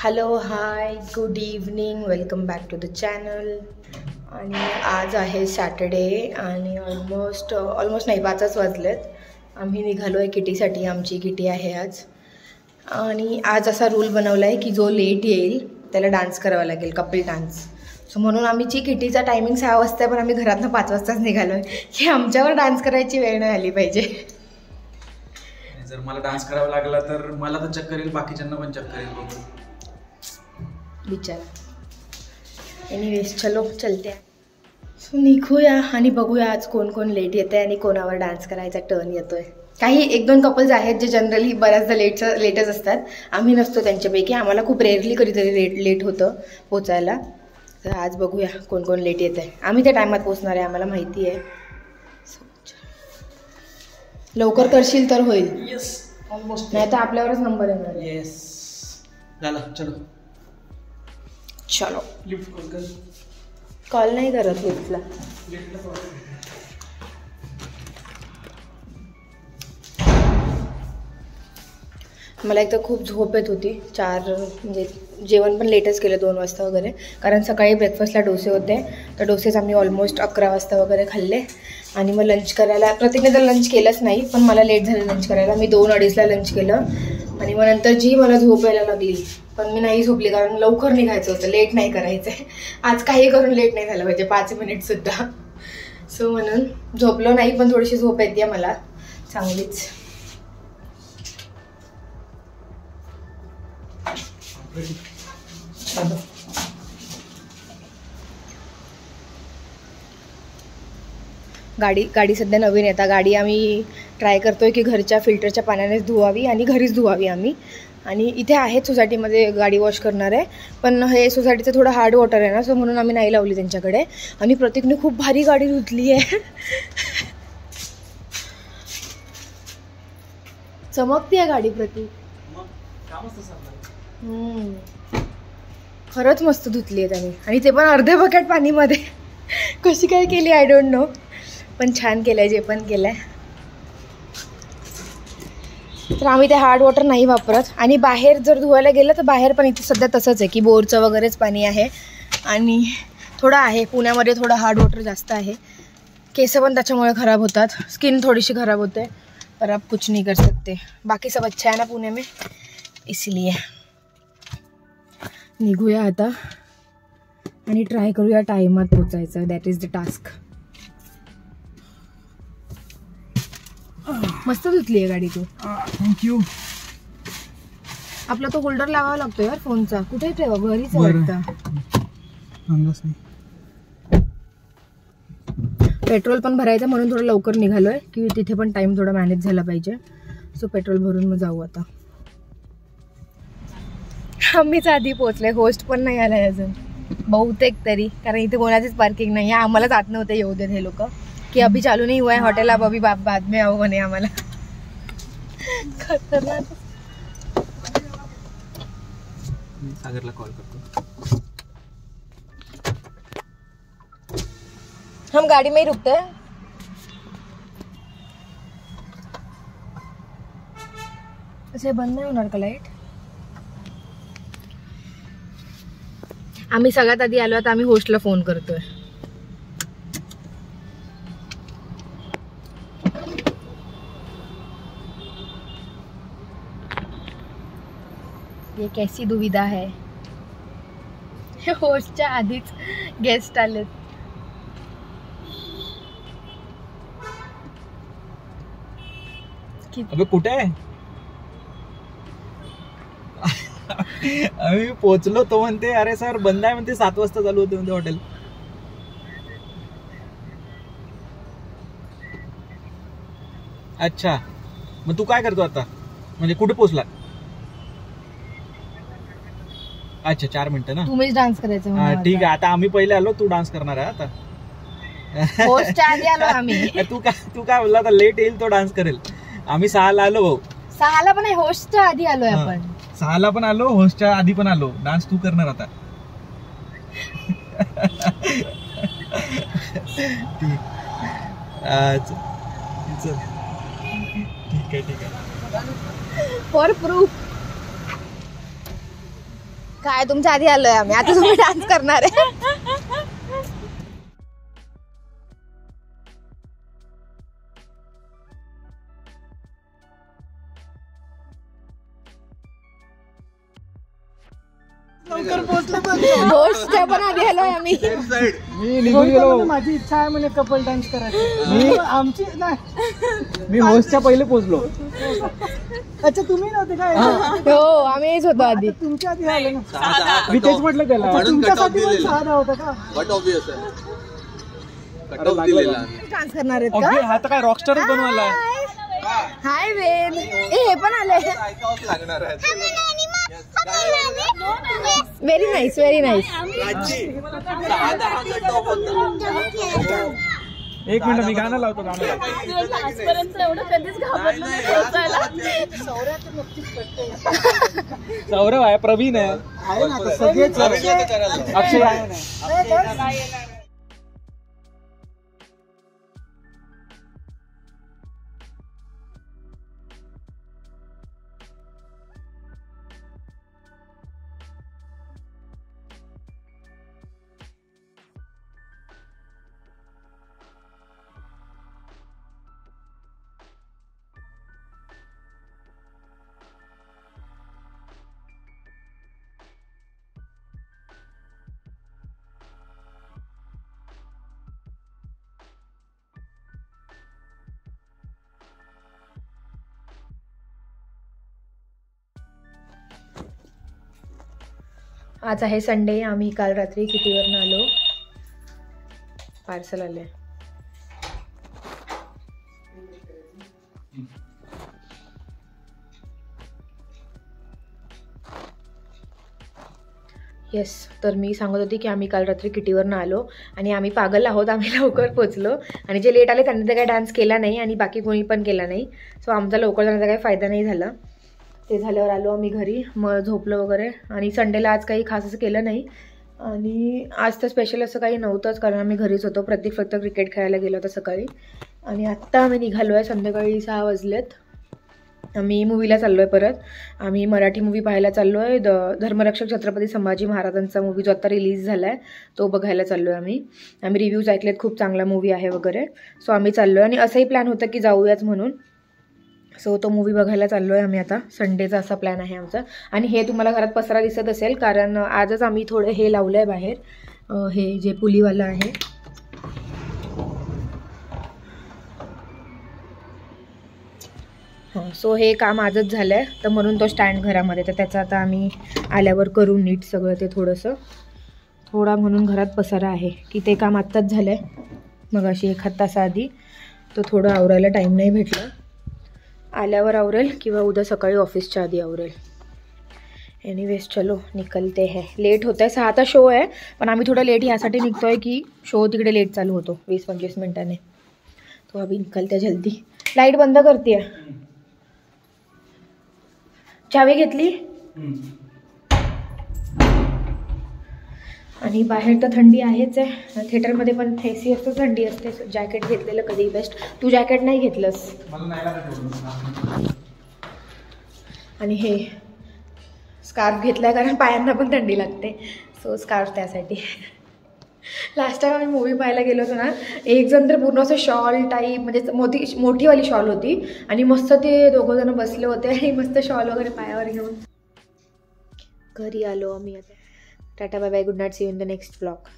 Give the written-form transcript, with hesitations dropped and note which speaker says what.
Speaker 1: Hello hi good evening, welcome back to the channel. आणि आज आहे सॅटर्डे आणि ऑलमोस्ट नाही 5च वाजलेत. आम्ही निघालो आहे किटीसाठी. आमची किटी आहे आज. आणि आज असा रूल बनवला आहे की जो लेट येईल त्याला डान्स करावा लागेल, कपल डान्स. सो म्हणून आमची किटीचा टायमिंग 6 वाजता आहे, पण आम्ही घरातनं 5 वाजताच निघालो आहे की आमच्यावर डान्स करायची वेळ नाही आली पाहिजे.
Speaker 2: जर मला डान्स करावा लागला तर मला तर चक्कर येईल, बाकीच्यांना पण चक्कर येईल.
Speaker 1: बिचारा. एनिवेज चलो चलते. सो निघूया आणि बघूया आज कोण कोण लेट येतं आहे आणि कोणावर डान्स करायचा टर्न येतो आहे. काही 1-2 कपल्स आहेत जे जनरली बऱ्याचदा लेटच असतात. आम्ही नसतो त्यांच्यापैकी. आम्हाला खूप रेअरली कधीतरी लेट होतं पोचायला. तर आज बघूया कोण कोण लेट येतं आहे. आम्ही त्या टायमात पोचणार आहे, आम्हाला माहिती आहे. लवकर करशील तर होईल.
Speaker 2: Yes, almost.
Speaker 1: नाही तर आपल्यावरच नंबर येणार.
Speaker 2: येस, झालं. चलो
Speaker 1: चलो.
Speaker 2: लिफ्ट कॉल कर.
Speaker 1: कॉल नाही करत लिफ्टला. मला एक तर खूप झोप येत होती. 4 म्हणजे जेवण पण लेटच केलं 2 वाजता वगैरे, कारण सकाळी ब्रेकफास्टला डोसे होते. तर डोसेच आम्ही ऑलमोस्ट 11 वाजता वगैरे खाल्ले. आणि मग लंच करायला प्रत्येकने तर लंच केलंच नाही, पण मला लेट झालं लंच करायला. मी 2-2:30ला लंच केलं आणि मग नंतर जी मला झोप यायला लागली, पण मी नाही झोपली कारण लवकर निघायचं होतं, लेट नाही करायचं आहे. आज काही करून लेट नाही झालं पाहिजे 5 मिनिटसुद्धा. सो म्हणून झोपलो नाही, पण थोडीशी झोप येते मला चांगलीच. गाडी सध्या नवीन येतात. गाडी आम्ही ट्राय करतोय की घरच्या फिल्टरच्या पाण्यानेच धुवावी आणि घरीच धुवावी आम्ही. आणि इथे आहेत सोसायटीमध्ये गाडी वॉश करणार आहे, पण हे सोसायटीचं थोडं हार्ड वॉटर आहे ना, सो म्हणून आम्ही नाही लावली त्यांच्याकडे. आणि प्रतीकने खूप भारी गाडी धुतली आहे. चमकती आहे गाडी प्रतीक. खरंच मस्त धुतली आहे त्याने, आणि ते पण अर्ध्या बकेट पाणीमध्ये. कशी काय केली आय डोंट नो, पण छान केलं आहे जे पण केलं आहे. तर आम्ही ते हार्ड वॉटर नाही वापरत. आणि बाहेर जर धुवायला गेलं तर बाहेर पण इथे सध्या तसंच आहे की बोरचं वगैरेच पाणी आहे. आणि थोडं आहे पुण्यामध्ये थोडं हार्ड वॉटर जास्त आहे. केस पण त्याच्यामुळे खराब होतात, स्किन थोडीशी खराब होते, पर आप कुछ नहीं कर सकते. बाकी सब अच्छा है ना पुणे में, इसलिए. निघूया आता आणि ट्राय करूया टायमात पोचायचं. That is the task. मस्त धुतली आहे गाडी तू.
Speaker 2: थँक्यू.
Speaker 1: आपला तो होल्डर लावावा लागतो यार फोनचा. कुठे ठेवा? घरीच वाटतं. पेट्रोल पण भरायचं म्हणून थोडं लवकर निघालोय की तिथे पण टाइम थोडा मॅनेज झाला पाहिजे. सो पेट्रोल भरून मग जाऊ आता. आम्हीच आधी पोहोचले, होस्ट पण नाही आलाय अजून बहुतेक तरी, कारण इथे कोणाचीच पार्किंग नाही आहे. आम्हालाच आत नव्हते येऊ देत हे लोक की अभी चालू नहीं हुआ है हॉटेल, अब अभी बाद में आओ म्हणे आम्हाला. खतरनाक.
Speaker 2: सागरला कॉल करतो.
Speaker 1: हम गाड़ी में ही रुकते हैं. असे बंद नाही होणार का लाईट? आम्ही सगळ्यात आधी आलो, आता आम्ही होस्टला फोन करतोय. ये कैसी दुविधा है. होस्टच्या आधीच गेस्ट आलेत.
Speaker 2: अबे कुठे आहे? आम्ही पोहोचलो तो म्हणते अरे सर बंद आहे म्हणते, 7 वाजता चालू होते म्हणते हॉटेल. अच्छा, मग तू काय करतो आता? म्हणजे कुठे पोहोचला? अच्छा 4 मिनिटं ना.
Speaker 1: तुम्हीच डान्स करायचं.
Speaker 2: हा ठीक आहे. आता आम्ही पहिले आलो, तू डान्स करणार आहे आता.
Speaker 1: होस्टच्या आधी आलो आम्ही.
Speaker 2: तू काय बोलला आता? लेट येईल तो डान्स करेल. आम्ही 6ला आलो भाऊ.
Speaker 1: 6ला पण होस्टच्या आधी आलोय आपण.
Speaker 2: 6ला पण आलो, होस्टच्या आधी पण आलो. डान्स तू करणार आता. ठीक आहे.
Speaker 1: For proof. काय तुमच्या आधी आलोय आम्ही, आता तुम्ही डान्स करणार आहे. घोषच्या पण आधी आलोय आम्ही.
Speaker 3: मी निघून गेलो. माझी इच्छा आहे म्हणजे कपल डान्स करायची. आमची नाही, मी होस्टच्या पहिले पोहोचलो. अच्छा तुम्ही नव्हते काय?
Speaker 1: हो आम्हीच होतो आधी.
Speaker 3: तुमच्या आधी आले ना, मी तेच म्हटलं त्याला. तुमच्यासाठी पण 6 होता का?
Speaker 1: डान्स करणार आहेत का?
Speaker 3: हा तर काय रॉकस्टारच बनवायला.
Speaker 1: हाय वेन, हे पण आले. Very nice, very nice.
Speaker 3: एक मिनिट मी गाणं लावतो. गाणं सौरभ आहे, प्रवीण आहे, अक्षय आहे ना.
Speaker 1: आज आहे संडे. आम्ही काल रात्री कितीवरनं आलो. पार्सल आले. येस, तर मी सांगत होती की आम्ही काल रात्री किटीवरनं आलो आणि आम्ही पागल आहोत. आम्ही लवकर पोचलो आणि जे लेट आले त्यांनी तर काही डान्स केला नाही आणि बाकी कोणी पण केला नाही. सो आमचा लवकर जाण्याचा काही फायदा नाही झाला. ते झाल्यावर आलो आम्ही घरी, मग झोपलो वगैरे. आणि संडेला आज काही खास असं केलं नाही आणि आज तर स्पेशल असं काही नव्हतंच कारण आम्ही घरीच होतो. प्रतीक फक्त क्रिकेट खेळायला गेलो होता सकाळी आणि आत्ता आम्ही निघालो आहे. संध्याकाळी 6 वाजलेत. आम्ही मूवीला चाललो आहे परत. आम्ही मराठी मूवी पाहायला चाललो आहे. धर्मरक्षक छत्रपती संभाजी महाराजांचा मूवी जो आत्ता रिलीज झाला आहे तो बघायला चाललो आहे आम्ही. आम्ही रिव्ह्यूज ऐकलेत, खूप चांगला मूवी आहे वगैरे. सो आम्ही चाललो आहे आणि असंही प्लॅन होतं की जाऊयाच म्हणून. सो तो मूवी बघायला चाललो आहे आम्ही आता. संडेचा असा प्लॅन आहे आमचा. आणि हे तुम्हाला घरात पसरा दिसत असेल कारण आजच आम्ही थोडं हे लावलं आहे बाहेर, हे जे पुलीवाला आहे. हां, सो हे काम आजच झालं आहे तर म्हणून तो स्टँड घरामध्ये, तर त्याचं आता आम्ही आल्यावर करू नीट सगळं. ते थोडा म्हणून घरात पसारा आहे की ते काम आत्ताच झालं आहे. मग अशी 1 तास आधी तो थोडं आवरायला टाईम नाही भेटला. आल्यावर आवरेल किंवा उद्या सकाळी ऑफिसच्या आधी आवरेल. एनिवेज चलो निकलते है. लेट होत आहे. 6चा शो आहे पण आम्ही थोडं लेट ह्यासाठी निघतो आहे की शो तिकडे लेट चालू होतो 20-25 मिनटाने. तो अभी निकलते जल्दी. लाईट बंद करते. चावी घेतली आणि बाहेर तर थंडी आहेच आहे. थिएटरमध्ये पण एसी असतो, थंडी असते. जॅकेट घेतलेलं कधी बेस्ट. तू जॅकेट नाही घेतलंस. आणि हे स्कार्फ घेतला कारण पायांना पण थंडी लागते. सो स्कार्फ त्यासाठी. लास्ट टाइम आम्ही मूवी पाहायला गेलो होतो ना, एक जण तर पूर्ण असं शॉल टाईप म्हणजे मोठीवाली शॉल होती आणि मस्त ते 2 जण बसले होते आणि मस्त शॉल वगैरे पायावर घेऊन घरी आलो आम्ही आता. Tata bye bye, good night, see you in the next blog.